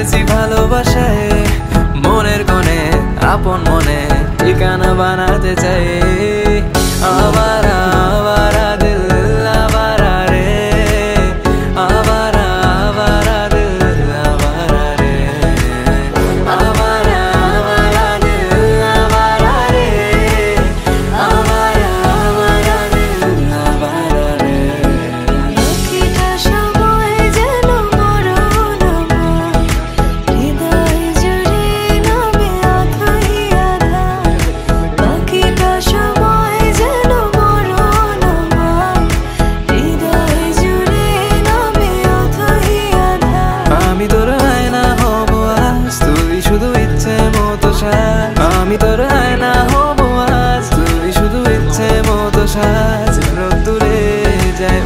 গেছি ভালোবাসায়, মনের কোণে আপন মনে ঠিকানা বানাতে চাই। আবারা আবারা দিল আবারা রে, আবারা আবারা দিল আবারা রে, আবারা আবারা দিল আবারা রে, আবারা আবারা দিল আবারা রে। প্রতিটা সময় যেন মরণ আমার, হৃদয় জুড়ে নামে অথই আধার। বাকিটা সময় যেন মরণ আমার, হৃদয় জুড়ে নামে অথই আধার। আমি তোর আয়না হব আজ, তুই শুধু ইচ্ছে মতো সাজ। আমি তোর আয়না হব আজ, তুই শুধু ইচ্ছে মতো সাজ। রোদ্দুরে যায়